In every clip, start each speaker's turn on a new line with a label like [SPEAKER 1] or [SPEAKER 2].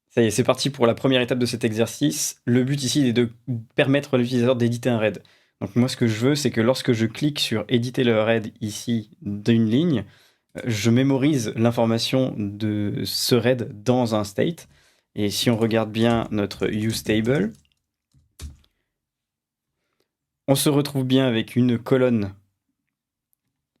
[SPEAKER 1] Ça y est, c'est parti pour la première étape de cet exercice. Le but ici est de permettre à l'utilisateur d'éditer un RAID. Donc moi, ce que je veux, c'est que lorsque je clique sur éditer le RAID ici d'une ligne, je mémorise l'information de ce RAID dans un state. Et si on regarde bien notre useTable, on se retrouve bien avec une colonne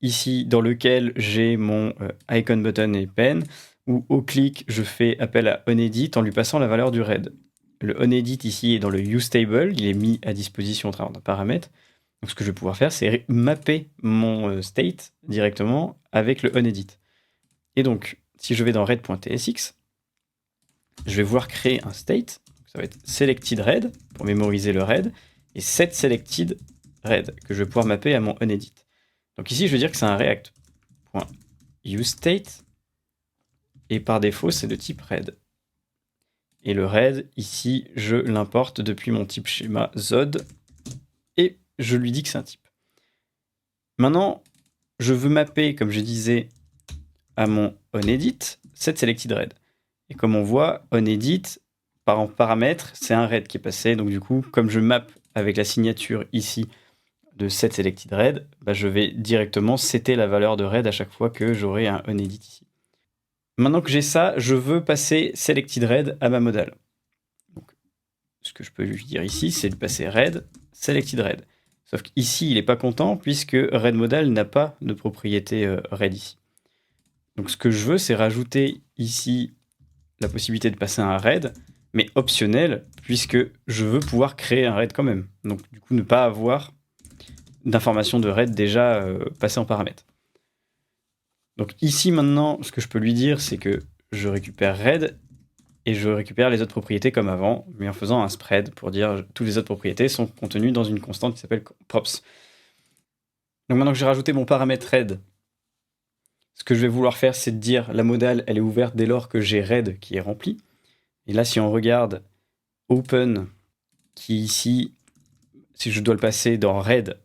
[SPEAKER 1] ici dans lequel j'ai mon icon button et pen, où au clic, je fais appel à onEdit en lui passant la valeur du RAID. Le onEdit ici est dans le useTable, il est mis à disposition au travers d'un paramètre. Donc ce que je vais pouvoir faire, c'est mapper mon state directement avec le onEdit. Et donc, si je vais dans RAID.tsx, je vais vouloir créer un state. Ça va être selected RAID pour mémoriser le RAID et set selected RAID que je vais pouvoir mapper à mon onEdit. Donc ici, je vais dire que c'est un React.useState et par défaut, c'est de type RAID. Et le RAID, ici, je l'importe depuis mon type schéma Zod et je lui dis que c'est un type. Maintenant, je veux mapper, comme je disais, à mon onEdit cette selected RAID. Et comme on voit, onEdit, par paramètre, c'est un RAID qui est passé. Donc du coup, comme je map avec la signature ici de set selected RAID, bah, je vais directement setter la valeur de RAID à chaque fois que j'aurai un onEdit ici. Maintenant que j'ai ça, je veux passer selected RAID à ma modal. Donc, ce que je peux lui dire ici, c'est de passer RAID, selected RAID. Sauf qu'ici, il n'est pas content puisque RAID modal n'a pas de propriété RAID ici. Donc ce que je veux, c'est rajouter ici la possibilité de passer un RAID, mais optionnel, puisque je veux pouvoir créer un RAID quand même. Donc du coup, ne pas avoir d'informations de RAID déjà passées en paramètre. Donc ici maintenant, ce que je peux lui dire, c'est que je récupère RAID et je récupère les autres propriétés comme avant, mais en faisant un spread pour dire que toutes les autres propriétés sont contenues dans une constante qui s'appelle props. Donc maintenant que j'ai rajouté mon paramètre RAID, ce que je vais vouloir faire, c'est de dire la modale, elle est ouverte dès lors que j'ai RAID qui est rempli. Et là, si on regarde open, qui ici, si je dois le passer dans RAID,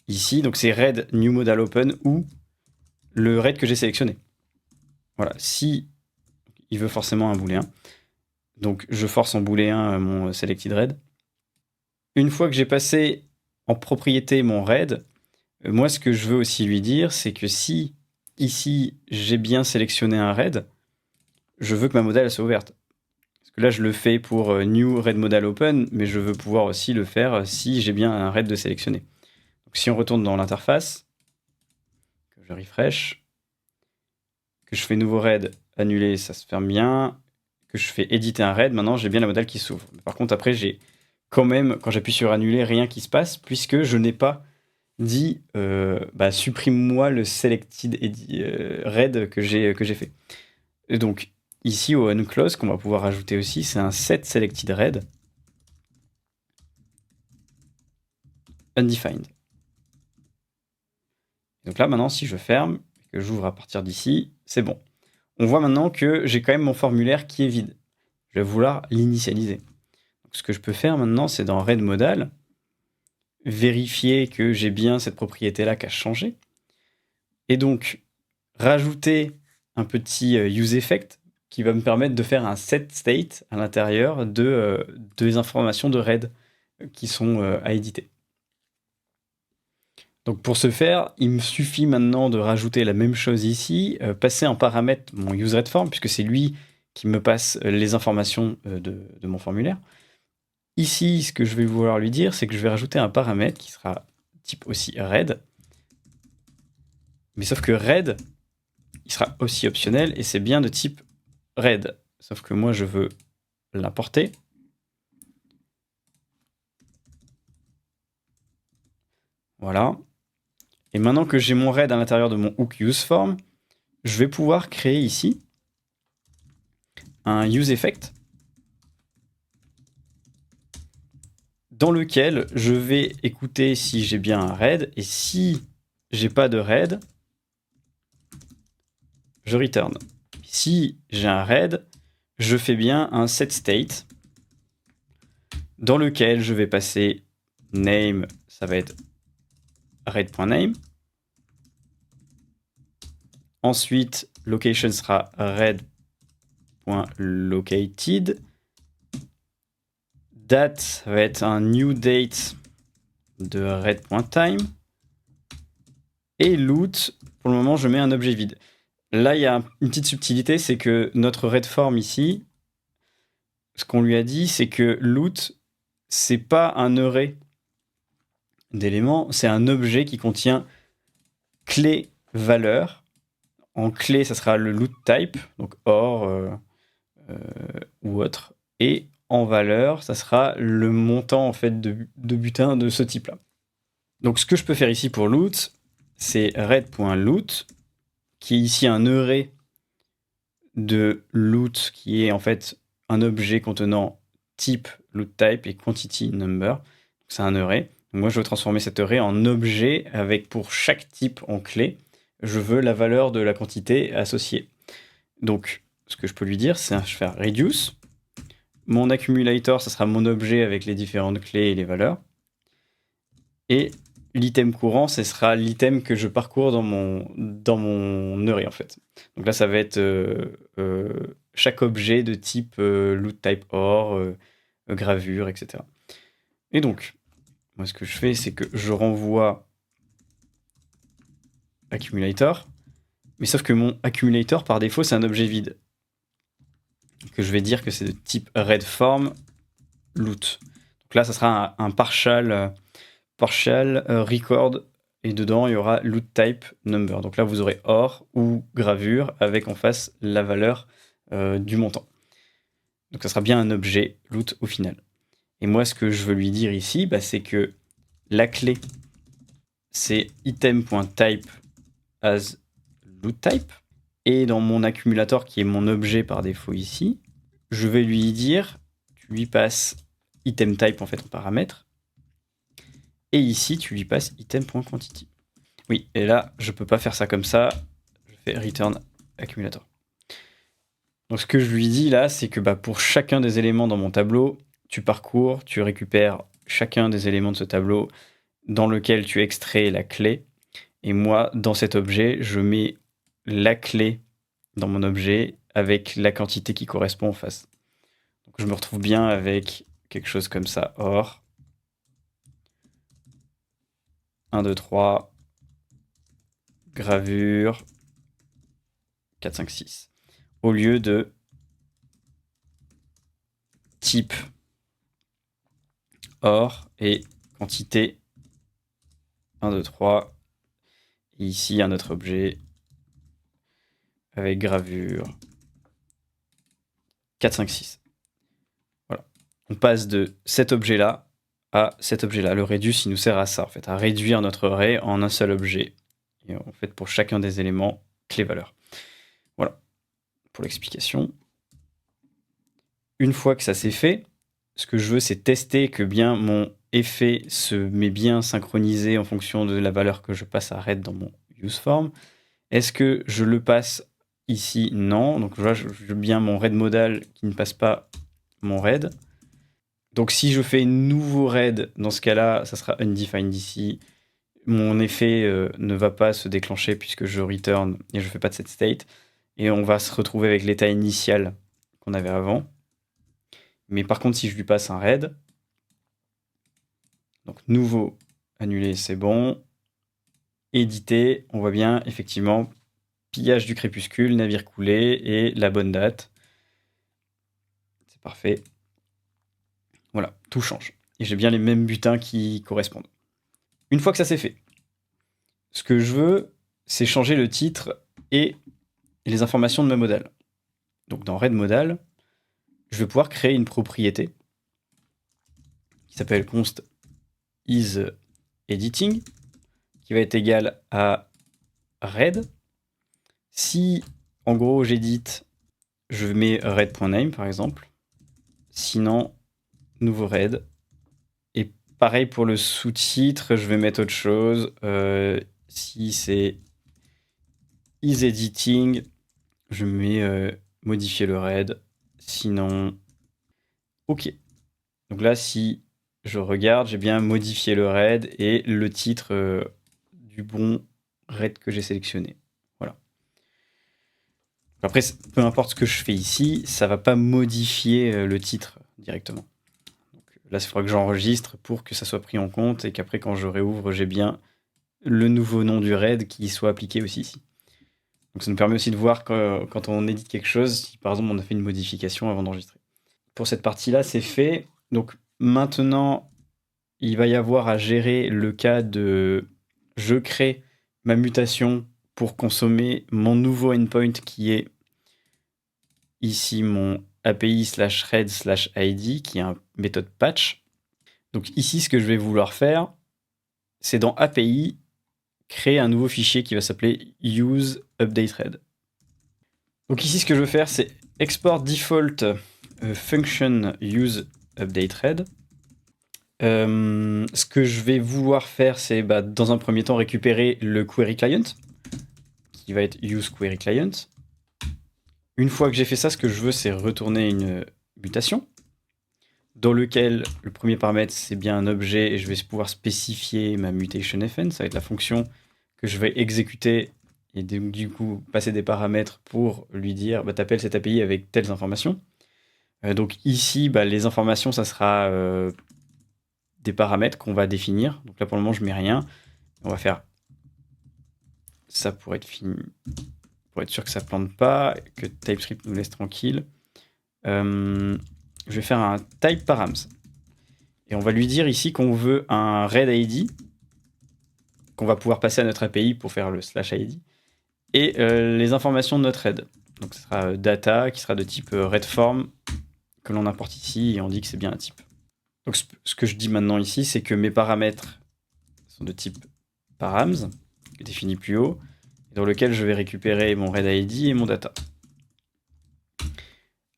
[SPEAKER 1] ici, donc c'est RAID new modal open ou le RAID que j'ai sélectionné. Voilà, si il veut forcément un booléen, donc je force en booléen mon selected RAID. Une fois que j'ai passé en propriété mon RAID, moi ce que je veux aussi lui dire, c'est que si ici j'ai bien sélectionné un RAID, je veux que ma modale soit ouverte. Parce que là je le fais pour new RAID modal open, mais je veux pouvoir aussi le faire si j'ai bien un RAID de sélectionner. Donc si on retourne dans l'interface, que je refresh, que je fais nouveau RAID, annuler, ça se ferme bien, que je fais éditer un RAID, maintenant j'ai bien la modale qui s'ouvre. Par contre après j'ai quand même, quand j'appuie sur annuler, rien qui se passe, puisque je n'ai pas dit supprime-moi le selected RAID que j'ai fait. Et donc ici au unclose qu'on va pouvoir ajouter aussi, c'est un set selected RAID undefined. Donc là maintenant si je ferme, que j'ouvre à partir d'ici, c'est bon. On voit maintenant que j'ai quand même mon formulaire qui est vide. Je vais vouloir l'initialiser. Donc ce que je peux faire maintenant, c'est dans RAID modal, vérifier que j'ai bien cette propriété-là qui a changé. Et donc, rajouter un petit useEffect qui va me permettre de faire un set state à l'intérieur des informations de RAID qui sont à éditer. Donc pour ce faire, il me suffit maintenant de rajouter la même chose ici, passer en paramètre mon useRaidForm, puisque c'est lui qui me passe les informations de mon formulaire. Ici, ce que je vais vouloir lui dire, c'est que je vais rajouter un paramètre qui sera type aussi RAID. Mais sauf que RAID, il sera aussi optionnel et c'est bien de type RAID. Sauf que moi, je veux l'importer. Voilà. Et maintenant que j'ai mon RAID à l'intérieur de mon hook useForm, je vais pouvoir créer ici un useEffect dans lequel je vais écouter si j'ai bien un RAID et si j'ai pas de RAID, je return. Si j'ai un RAID, je fais bien un setState dans lequel je vais passer name, ça va être RAID.name. Ensuite, location sera RAID.location. red.located. Date va être un new date de red.time. Et loot, pour le moment, je mets un objet vide. Là, il y a une petite subtilité, c'est que notre red form ici, ce qu'on lui a dit, c'est que loot, c'est pas un array d'éléments, c'est un objet qui contient clé valeur. En clé, ça sera le loot type, donc or ou autre. Et en valeur, ça sera le montant en fait de butin de ce type-là. Donc ce que je peux faire ici pour loot, c'est red.loot, qui est ici un array de loot, qui est en fait un objet contenant type loot type et quantity number. C'est un array. Donc moi, je veux transformer cet array en objet avec pour chaque type en clé, je veux la valeur de la quantité associée. Donc, ce que je peux lui dire, c'est je vais faire reduce. Mon accumulator, ça sera mon objet avec les différentes clés et les valeurs. Et l'item courant, ce sera l'item que je parcours dans mon array, en fait. Donc là, ça va être chaque objet de type loot type or, gravure, etc. Et donc, moi, ce que je fais, c'est que je renvoie accumulator, mais sauf que mon accumulator, par défaut, c'est un objet vide, que je vais dire que c'est de type red form loot. Donc là, ça sera un partial record, et dedans, il y aura loot type number. Donc là, vous aurez or ou gravure avec en face la valeur du montant. Donc ça sera bien un objet loot au final. Et moi, ce que je veux lui dire ici, c'est que la clé, c'est item.type as loot type. Et dans mon accumulator, qui est mon objet par défaut ici, je vais lui dire, tu lui passes item type en fait en paramètre. Et ici, tu lui passes item.quantity. Oui, et là, je peux pas faire ça comme ça. Je fais return accumulator. Donc ce que je lui dis là, c'est que pour chacun des éléments dans mon tableau, tu parcours, tu récupères chacun des éléments de ce tableau dans lequel tu extrais la clé. Et moi, dans cet objet, je mets la clé dans mon objet avec la quantité qui correspond en face. Donc je me retrouve bien avec quelque chose comme ça, or 1, 2, 3, gravure 4, 5, 6. Au lieu de type or et quantité 1, 2, 3. Et ici, un autre objet avec gravure 4, 5, 6. Voilà. On passe de cet objet-là à cet objet-là. Le reduce, il nous sert à ça, en fait, à réduire notre array en un seul objet. Et en fait, pour chacun des éléments, clé-valeur. Voilà, pour l'explication. Une fois que ça s'est fait, ce que je veux, c'est tester que bien mon effet se met bien synchronisé en fonction de la valeur que je passe à red dans mon useForm. Est-ce que je le passe ici? Non. Donc là, je veux bien mon red modal qui ne passe pas mon red. Donc si je fais nouveau red, dans ce cas-là, ça sera undefined ici. Mon effet ne va pas se déclencher puisque je return et je ne fais pas de set state. Et on va se retrouver avec l'état initial qu'on avait avant. Mais par contre, si je lui passe un red, donc nouveau, annulé, c'est bon. Éditer, on voit bien effectivement pillage du crépuscule, navire coulé et la bonne date. C'est parfait. Voilà, tout change. Et j'ai bien les mêmes butins qui correspondent. Une fois que ça c'est fait, ce que je veux, c'est changer le titre et les informations de ma modal. Donc dans red modal, je vais pouvoir créer une propriété qui s'appelle const isEditing, qui va être égale à red. Si en gros j'édite, je mets red.name par exemple. Sinon, nouveau red. Et pareil pour le sous-titre, je vais mettre autre chose. Si c'est isEditing, je mets modifier le red. Sinon, ok. Donc là, si je regarde, j'ai bien modifié le red et le titre du bon red que j'ai sélectionné. Voilà. Après, peu importe ce que je fais ici, ça va pas modifier le titre directement. Donc, là, il faudra que j'enregistre pour que ça soit pris en compte et qu'après, quand je réouvre, j'ai bien le nouveau nom du RAID qui soit appliqué aussi ici. Donc ça nous permet aussi de voir quand on édite quelque chose, si par exemple on a fait une modification avant d'enregistrer. Pour cette partie-là, c'est fait. Donc maintenant, il va y avoir à gérer le cas de je crée ma mutation pour consommer mon nouveau endpoint qui est ici mon API/read/id qui est une méthode patch. Donc ici, ce que je vais vouloir faire, c'est dans API, créer un nouveau fichier qui va s'appeler useUpdateRead. Donc ici, ce que je veux faire, c'est export default function useUpdateRead. Ce que je vais vouloir faire, c'est dans un premier temps récupérer le query client, qui va être useQueryClient. Une fois que j'ai fait ça, ce que je veux, c'est retourner une mutation, dans lequel le premier paramètre, c'est bien un objet, et je vais pouvoir spécifier ma mutation_fn, ça va être la fonction que je vais exécuter, et du coup passer des paramètres pour lui dire t'appelles cette API avec telles informations. Donc ici, les informations, ça sera des paramètres qu'on va définir. Donc là, pour le moment, je mets rien. On va faire ça pour être fini, pour être sûr que ça plante pas, que TypeScript nous laisse tranquille. Je vais faire un type params. Et on va lui dire ici qu'on veut un read_id, qu'on va pouvoir passer à notre API pour faire le /id, et les informations de notre read. Donc ce sera data, qui sera de type readForm, que l'on importe ici, et on dit que c'est bien un type. Donc ce que je dis maintenant ici, c'est que mes paramètres sont de type params, défini plus haut, dans lequel je vais récupérer mon read_id et mon data.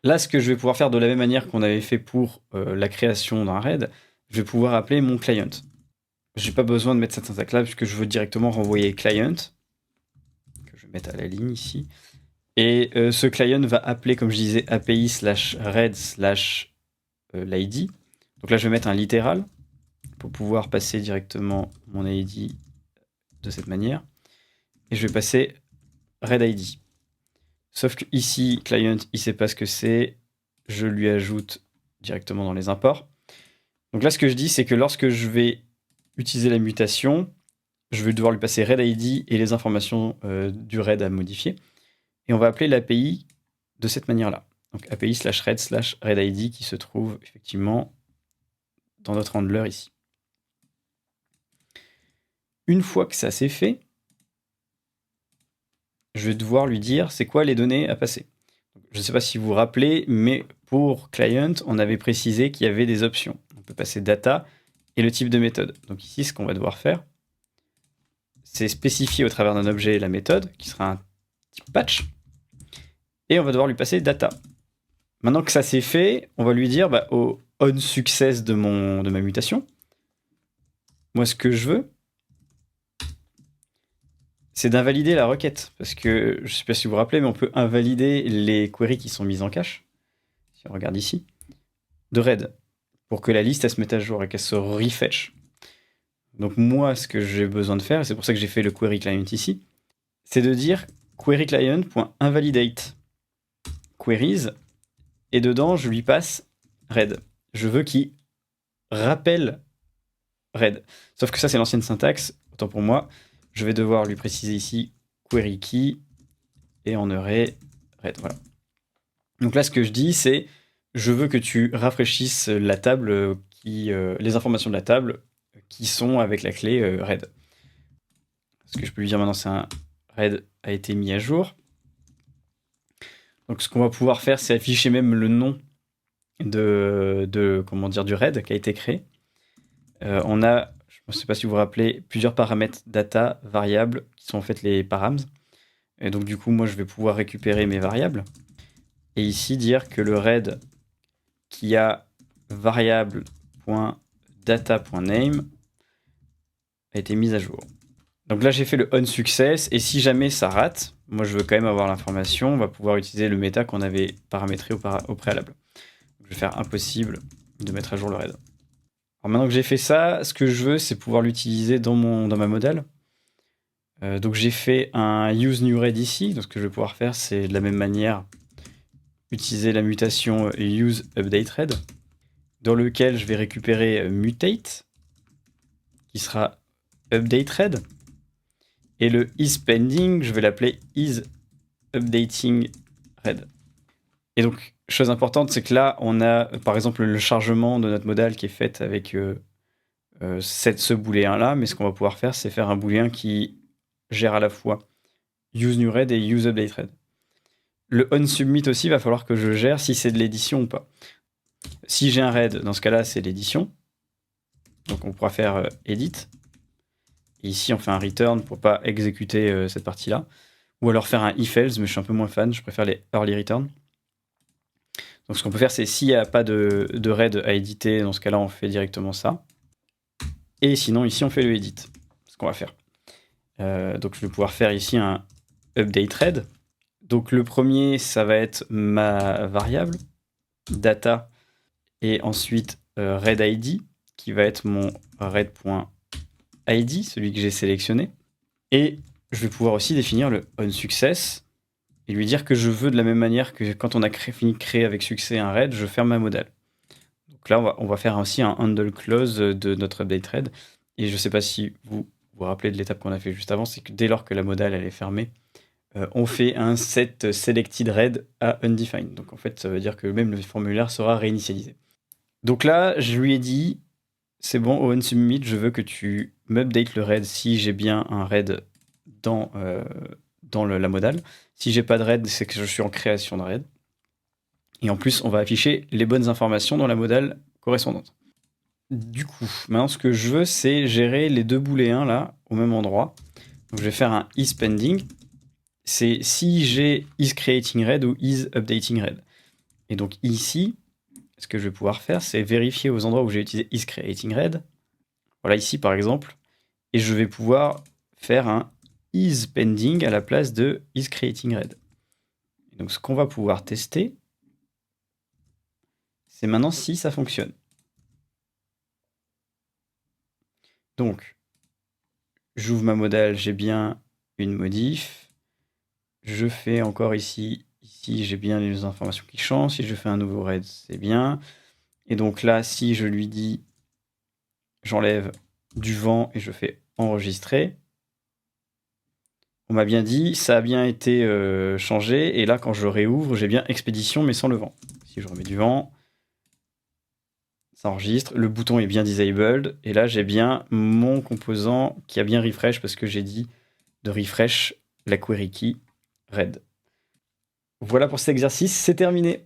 [SPEAKER 1] Là, ce que je vais pouvoir faire de la même manière qu'on avait fait pour la création d'un read, je vais pouvoir appeler mon client. Je n'ai pas besoin de mettre cette syntaxe-là, puisque je veux directement renvoyer client, que je vais mettre à la ligne ici. Et ce client va appeler, comme je disais, API/read/l'ID. Donc là, je vais mettre un littéral pour pouvoir passer directement mon ID de cette manière. Et je vais passer read_id. Sauf que ici, client, il ne sait pas ce que c'est. Je lui ajoute directement dans les imports. Donc là, ce que je dis, c'est que lorsque je vais utiliser la mutation, je vais devoir lui passer read_id et les informations du read à modifier. Et on va appeler l'API de cette manière-là. Donc API/read/read_id qui se trouve effectivement dans notre handler ici. Une fois que ça c'est fait, je vais devoir lui dire c'est quoi les données à passer. Je ne sais pas si vous vous rappelez, mais pour client, on avait précisé qu'il y avait des options. On peut passer data et le type de méthode. Donc ici, ce qu'on va devoir faire, c'est spécifier au travers d'un objet la méthode, qui sera un type patch, et on va devoir lui passer data. Maintenant que ça c'est fait, on va lui dire au onSuccess de ma mutation, moi ce que je veux, c'est d'invalider la requête. Parce que, je ne sais pas si vous vous rappelez, mais on peut invalider les queries qui sont mises en cache. Si on regarde ici, de read, pour que la liste elle se mette à jour et qu'elle se refetch. Donc moi, ce que j'ai besoin de faire, et c'est pour ça que j'ai fait le query client ici, c'est de dire queryClient.invalidate queries, et dedans, je lui passe read. Je veux qu'il rappelle read. Sauf que ça, c'est l'ancienne syntaxe. Autant pour moi, je vais devoir lui préciser ici query key, et on aurait read. Voilà. Donc là, ce que je dis, c'est je veux que tu rafraîchisses la table, les informations de la table qui sont avec la clé read. Ce que je peux lui dire maintenant, c'est un read a été mis à jour. Donc ce qu'on va pouvoir faire, c'est afficher même le nom du read qui a été créé. On a, je ne sais pas si vous vous rappelez, plusieurs paramètres data, variables, qui sont en fait les params. Et donc du coup, moi, je vais pouvoir récupérer mes variables. Et ici, dire que le read qui a variable.data.name a été mis à jour. Donc là, j'ai fait le onSuccess, et si jamais ça rate, moi je veux quand même avoir l'information, on va pouvoir utiliser le méta qu'on avait paramétré au préalable. Donc, je vais faire impossible de mettre à jour le read. Alors maintenant que j'ai fait ça, ce que je veux, c'est pouvoir l'utiliser dans ma modèle. Donc j'ai fait un useNewRed ici. Donc ce que je vais pouvoir faire, c'est de la même manière utiliser la mutation useUpdateRed, dans lequel je vais récupérer mutate, qui sera updateRed. Et le isPending, je vais l'appeler isUpdatingRed. Et donc, chose importante, c'est que là, on a par exemple le chargement de notre modal qui est fait avec ce booléen-là, mais ce qu'on va pouvoir faire, c'est faire un booléen qui gère à la fois useNewRed et useUpdateRed. Le onSubmit aussi, va falloir que je gère si c'est de l'édition ou pas. Si j'ai un read, dans ce cas-là, c'est l'édition. Donc on pourra faire edit. Et ici, on fait un return pour pas exécuter cette partie-là. Ou alors faire un if-else, mais je suis un peu moins fan, je préfère les early return. Donc ce qu'on peut faire, c'est s'il n'y a pas de read à éditer, dans ce cas-là, on fait directement ça. Et sinon, ici, on fait le edit, ce qu'on va faire. Donc je vais pouvoir faire ici un update read. Donc le premier, ça va être ma variable, data, et ensuite readID, qui va être mon read.id, celui que j'ai sélectionné. Et je vais pouvoir aussi définir le onSuccess, et lui dire que je veux de la même manière que quand on a fini de créer avec succès un read, je ferme ma modal. Donc là, on va faire aussi un handle clause de notre update read. Et je ne sais pas si vous vous rappelez de l'étape qu'on a fait juste avant, c'est que dès lors que la modal elle est fermée, on fait un set selected read à undefined. Donc en fait, ça veut dire que même le formulaire sera réinitialisé. Donc là, je lui ai dit, c'est bon, au onSubmit, je veux que tu m'updates le read si j'ai bien un read dans la modal. Si j'ai pas de read, c'est que je suis en création de read. Et en plus, on va afficher les bonnes informations dans la modal correspondante. Du coup, maintenant, ce que je veux, c'est gérer les deux booléens là, au même endroit. Donc, je vais faire un isPending. C'est si j'ai isCreatingRead ou isUpdatingRead. Et donc ici, ce que je vais pouvoir faire, c'est vérifier aux endroits où j'ai utilisé isCreatingRead. Voilà, ici par exemple. Et je vais pouvoir faire un isPending à la place de isCreatingRead. Donc ce qu'on va pouvoir tester, c'est maintenant si ça fonctionne. Donc, j'ouvre ma modal, j'ai bien une modif. Je fais encore ici j'ai bien les informations qui changent. Si je fais un nouveau read, c'est bien. Et donc là, si je lui dis, j'enlève du vent et je fais enregistrer, on m'a bien dit, ça a bien été changé. Et là, quand je réouvre, j'ai bien expédition, mais sans le vent. Si je remets du vent, ça enregistre. Le bouton est bien disabled. Et là, j'ai bien mon composant qui a bien refresh parce que j'ai dit de refresh la query key read. Voilà pour cet exercice, c'est terminé.